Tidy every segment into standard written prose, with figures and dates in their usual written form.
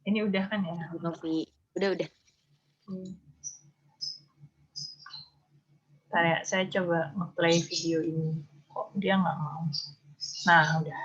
Ini udah kan ya? Novi. Udah. Bentar ya, saya coba nge-play video ini. Kok dia nggak mau? Nah, udah.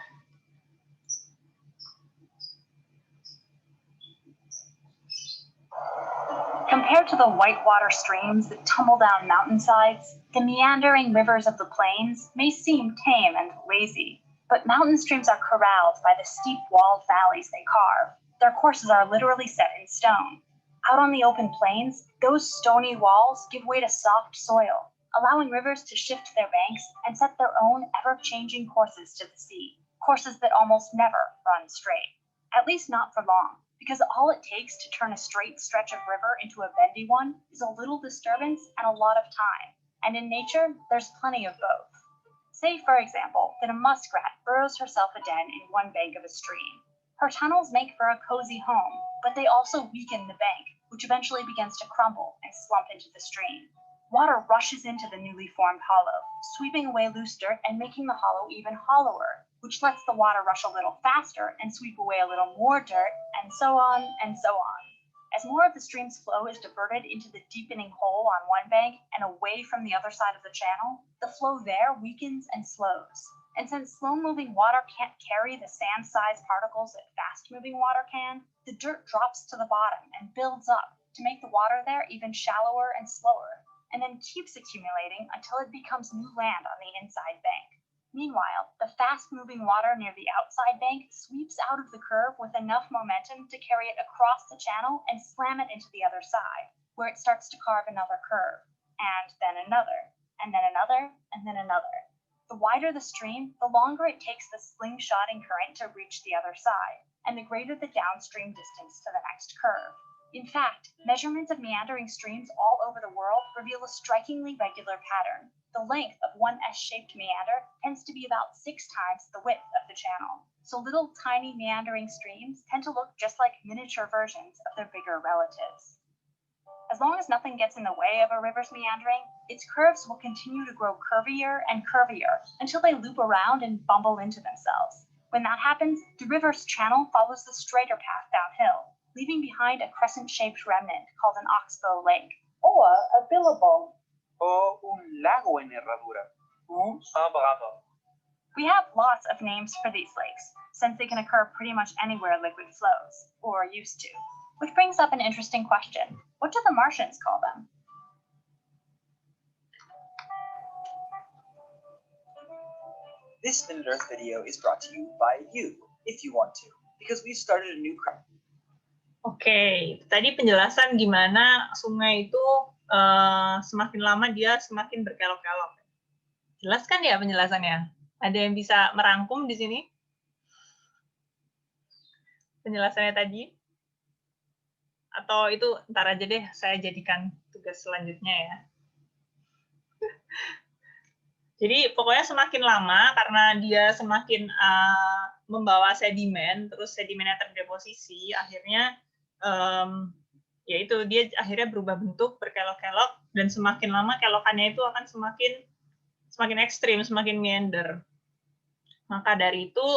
Compared to the whitewater streams that tumble down mountainsides, the meandering rivers of the plains may seem tame and lazy. But mountain streams are corralled by the steep walled valleys they carve. Their courses are literally set in stone. Out on the open plains, those stony walls give way to soft soil, allowing rivers to shift their banks and set their own ever-changing courses to the sea, courses that almost never run straight, at least not for long, because all it takes to turn a straight stretch of river into a bendy one is a little disturbance and a lot of time, and in nature, there's plenty of both. Say, for example, that a muskrat burrows herself a den in one bank of a stream. Her tunnels make for a cozy home, but they also weaken the bank, which eventually begins to crumble and slump into the stream. Water rushes into the newly formed hollow, sweeping away loose dirt and making the hollow even hollower, which lets the water rush a little faster and sweep away a little more dirt, and so on and so on. As more of the stream's flow is diverted into the deepening hole on one bank and away from the other side of the channel, the flow there weakens and slows. And since slow-moving water can't carry the sand-sized particles that fast-moving water can, the dirt drops to the bottom and builds up to make the water there even shallower and slower, and then keeps accumulating until it becomes new land on the inside bank. Meanwhile, the fast-moving water near the outside bank sweeps out of the curve with enough momentum to carry it across the channel and slam it into the other side, where it starts to carve another curve, and then another, and then another, and then another. The wider the stream, the longer it takes the slingshotting current to reach the other side, and the greater the downstream distance to the next curve. In fact, measurements of meandering streams all over the world reveal a strikingly regular pattern. The length of one S-shaped meander tends to be about 6 times the width of the channel. So little tiny meandering streams tend to look just like miniature versions of their bigger relatives. As long as nothing gets in the way of a river's meandering, its curves will continue to grow curvier and curvier until they loop around and bumble into themselves. When that happens, the river's channel follows the straighter path downhill, leaving behind a crescent-shaped remnant called an oxbow lake, or a billabong, o un lago en herradura, un bravo. We have lots of names for these lakes, since they can occur pretty much anywhere liquid flows, or used to. Which brings up an interesting question. What do the Martians call them? This Minute Earth video is brought to you by you, if you want to, because we started a new crowd. Oke, tadi penjelasan gimana sungai itu semakin lama dia semakin berkelok-kelok. Jelas kan ya penjelasannya? Ada yang bisa merangkum di sini? Penjelasannya tadi? Atau itu ntar aja deh, saya jadikan tugas selanjutnya ya. Jadi pokoknya semakin lama karena dia semakin membawa sedimen, terus sedimennya terdeposisi, akhirnya yaitu dia akhirnya berubah bentuk, berkelok-kelok, dan semakin lama kelokannya itu akan semakin ekstrim, semakin meander. Maka dari itu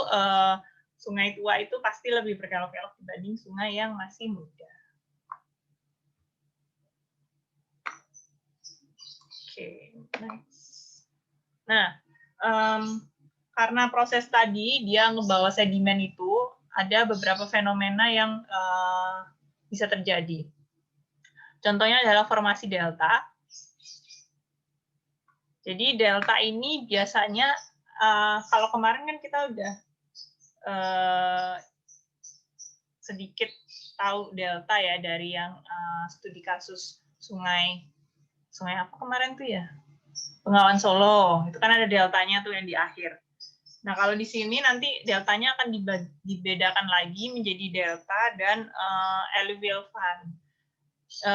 sungai tua itu pasti lebih berkelok-kelok dibanding sungai yang masih muda. Oke, next. Nah, karena proses tadi dia ngebawa sedimen itu, ada beberapa fenomena yang bisa terjadi. Contohnya adalah formasi delta. Jadi delta ini biasanya, kalau kemarin kan kita udah sedikit tahu delta ya dari yang studi kasus sungai apa kemarin tuh ya? Bengawan Solo, itu kan ada deltanya tuh yang di akhir. Nah, kalau di sini nanti deltanya akan dibedakan lagi menjadi delta dan alluvial fan.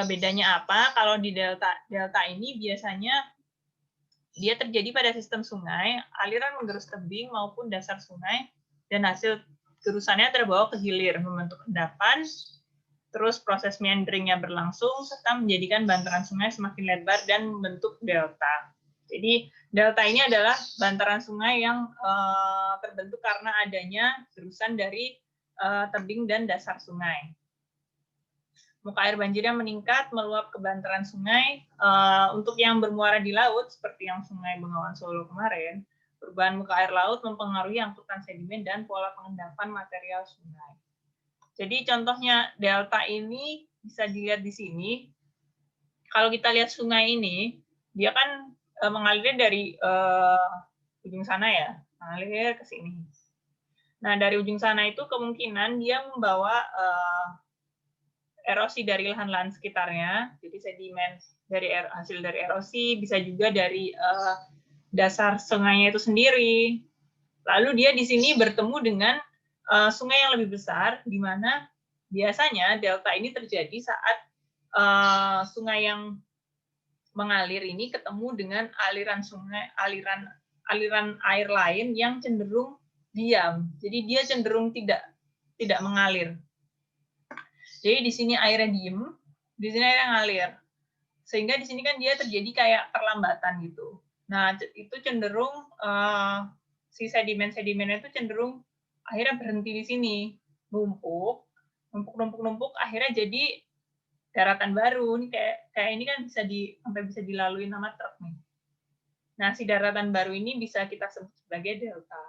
Bedanya apa? Kalau di delta ini biasanya dia terjadi pada sistem sungai, aliran menggerus tebing maupun dasar sungai, dan hasil gerusannya terbawa ke hilir, membentuk endapan, terus proses meanderingnya berlangsung, serta menjadikan bantaran sungai semakin lebar dan membentuk delta. Jadi delta ini adalah bantaran sungai yang terbentuk karena adanya gerusan dari tebing dan dasar sungai. muka air banjirnya meningkat, meluap ke bantaran sungai. Untuk yang bermuara di laut, seperti yang Sungai Bengawan Solo kemarin, perubahan muka air laut mempengaruhi angkutan sedimen dan pola pengendapan material sungai. Jadi contohnya delta ini bisa dilihat di sini. Kalau kita lihat sungai ini, dia kan mengalirnya dari ujung sana ya, mengalir ke sini. Nah, dari ujung sana itu kemungkinan dia membawa erosi dari lahan-lahan sekitarnya, jadi sedimen dari hasil dari erosi, bisa juga dari dasar sungainya itu sendiri. Lalu dia di sini bertemu dengan sungai yang lebih besar, di mana biasanya delta ini terjadi saat sungai yang mengalir ini ketemu dengan aliran sungai, aliran air lain yang cenderung diam. Jadi dia cenderung tidak mengalir. Jadi di sini airnya diem, di sini airnya ngalir. Sehingga di sini kan dia terjadi kayak perlambatan gitu. Nah, itu cenderung si sedimen-sedimennya itu cenderung akhirnya berhenti di sini, numpuk, akhirnya jadi daratan baru. Ini kayak ini kan sampai bisa dilalui sama truk nih. Nah, si daratan baru ini bisa kita sebut sebagai delta.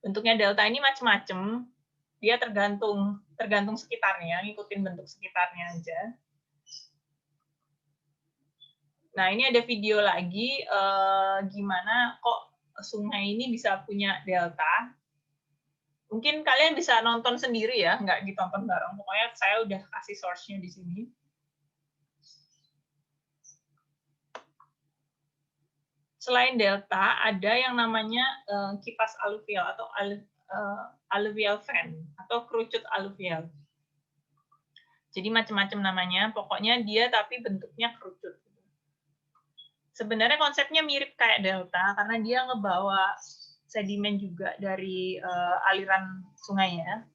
Bentuknya delta ini macam-macam. Dia tergantung sekitarnya, ngikutin bentuk sekitarnya aja. Nah, ini ada video lagi gimana kok sungai ini bisa punya delta. Mungkin kalian bisa nonton sendiri ya, nggak ditonton bareng. Pokoknya saya udah kasih source-nya di sini. Selain delta, ada yang namanya kipas aluvial atau alluvial fan atau kerucut aluvial. Jadi macam-macam namanya, pokoknya dia tapi bentuknya kerucut. Sebenarnya konsepnya mirip kayak delta karena dia ngebawa sedimen juga dari aliran sungainya.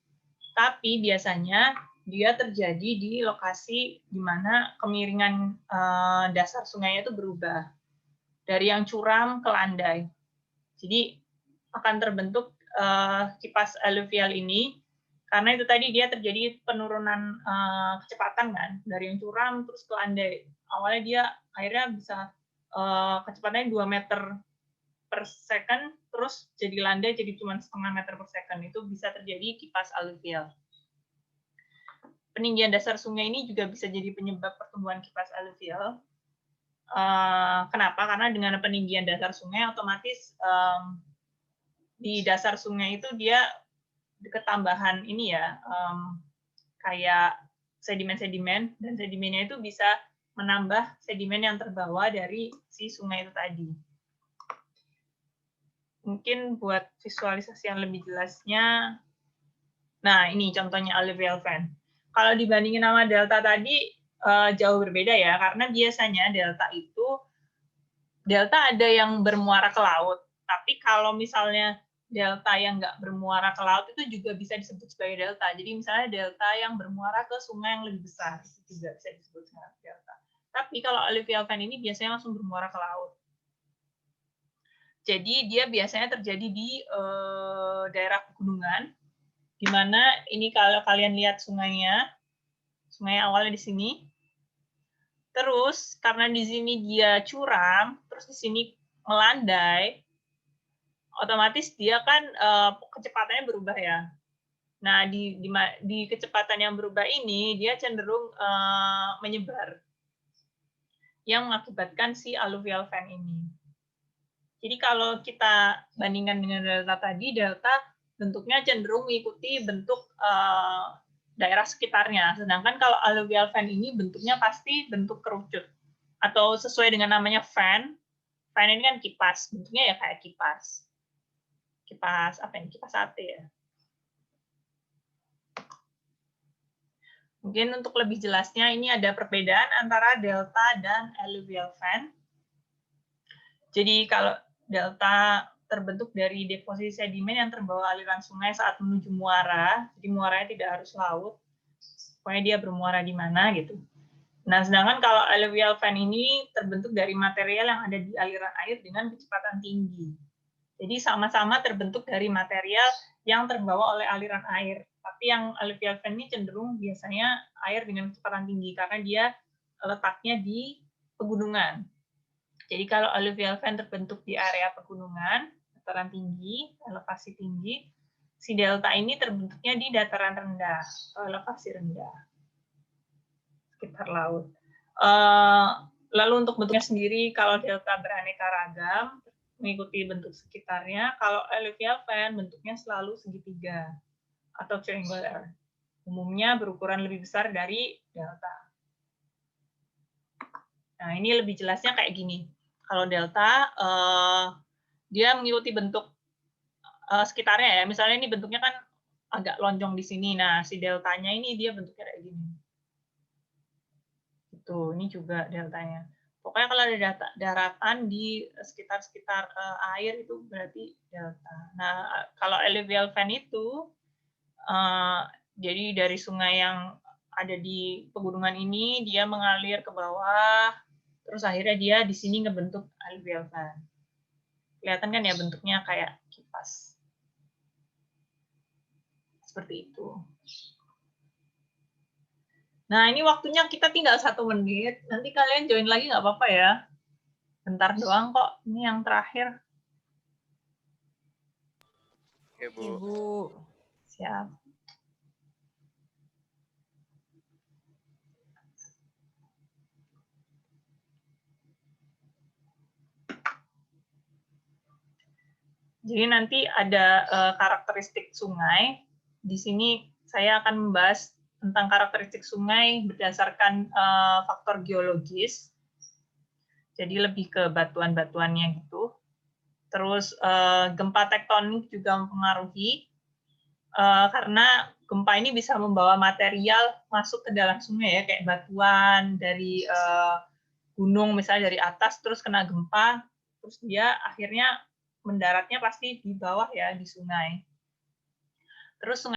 Tapi biasanya dia terjadi di lokasi di mana kemiringan dasar sungainya itu berubah dari yang curam ke landai. Jadi akan terbentuk kipas aluvial ini karena itu tadi dia terjadi penurunan kecepatan kan dari yang curam terus ke landai. Awalnya dia akhirnya bisa kecepatannya 2 meter per second, terus jadi landai jadi cuma setengah meter per second. Itu bisa terjadi kipas aluvial. Peninggian dasar sungai ini juga bisa jadi penyebab pertumbuhan kipas aluvial. Kenapa? Karena dengan peninggian dasar sungai, otomatis di dasar sungai itu dia ketambahan ini ya, kayak sedimen-sedimen, dan sedimennya itu bisa menambah sedimen yang terbawa dari si sungai itu tadi. Mungkin buat visualisasi yang lebih jelasnya, nah ini contohnya alluvial fan. Kalau dibandingin sama delta tadi, jauh berbeda ya, karena biasanya delta ada yang bermuara ke laut, tapi kalau misalnya delta yang nggak bermuara ke laut itu juga bisa disebut sebagai delta. Jadi misalnya delta yang bermuara ke sungai yang lebih besar, itu juga bisa disebut sebagai delta. Tapi kalau alluvial fan ini biasanya langsung bermuara ke laut. Jadi dia biasanya terjadi di daerah pegunungan, di mana ini kalau kalian lihat sungainya, sungai awalnya di sini. Terus karena di sini dia curam, terus di sini melandai, otomatis dia kan kecepatannya berubah ya. Nah, di kecepatan yang berubah ini, dia cenderung menyebar, yang mengakibatkan si alluvial fan ini. Jadi kalau kita bandingkan dengan delta tadi, delta bentuknya cenderung mengikuti bentuk daerah sekitarnya. Sedangkan kalau alluvial fan ini bentuknya pasti bentuk kerucut. Atau sesuai dengan namanya fan, fan ini kan kipas, bentuknya ya kayak kipas. Kipas apa ini? Kipas sate ya. Mungkin untuk lebih jelasnya ini ada perbedaan antara delta dan alluvial fan. Jadi kalau delta terbentuk dari deposisi sedimen yang terbawa aliran sungai saat menuju muara, jadi muaranya tidak harus laut, pokoknya dia bermuara di mana gitu. Nah, sedangkan kalau alluvial fan ini terbentuk dari material yang ada di aliran air dengan kecepatan tinggi. Jadi sama-sama terbentuk dari material yang terbawa oleh aliran air. Tapi yang alluvial fan ini cenderung biasanya air dengan kecepatan tinggi karena dia letaknya di pegunungan. Jadi kalau alluvial fan terbentuk di area pegunungan, dataran tinggi, elevasi tinggi, si delta ini terbentuknya di dataran rendah atau elevasi rendah, sekitar laut. Lalu untuk bentuknya sendiri, kalau delta beraneka ragam, mengikuti bentuk sekitarnya. Kalau alluvial fan bentuknya selalu segitiga atau triangular. Umumnya berukuran lebih besar dari delta. Nah, ini lebih jelasnya kayak gini. Kalau delta, dia mengikuti bentuk sekitarnya ya. Misalnya ini bentuknya kan agak lonjong di sini. Nah, si deltanya ini dia bentuknya kayak gini. Itu, ini juga deltanya. Pokoknya kalau ada daratan di sekitar air itu berarti delta. Nah, kalau alluvial fan itu jadi dari sungai yang ada di pegunungan ini dia mengalir ke bawah, terus akhirnya dia di sini ngebentuk alluvial fan. Kelihatan kan ya bentuknya kayak kipas. Seperti itu. Nah, ini waktunya kita tinggal 1 menit. Nanti kalian join lagi nggak apa-apa ya. Bentar doang kok. Ini yang terakhir. Oke, Bu. Ibu. Siap. Jadi nanti ada karakteristik sungai. Di sini saya akan membahas tentang karakteristik sungai berdasarkan faktor geologis. Jadi lebih ke batuan-batuannya gitu. Terus gempa tektonik juga mempengaruhi karena gempa ini bisa membawa material masuk ke dalam sungai ya, kayak batuan dari gunung misalnya dari atas terus kena gempa, terus dia akhirnya mendaratnya pasti di bawah ya di sungai. Terus sungai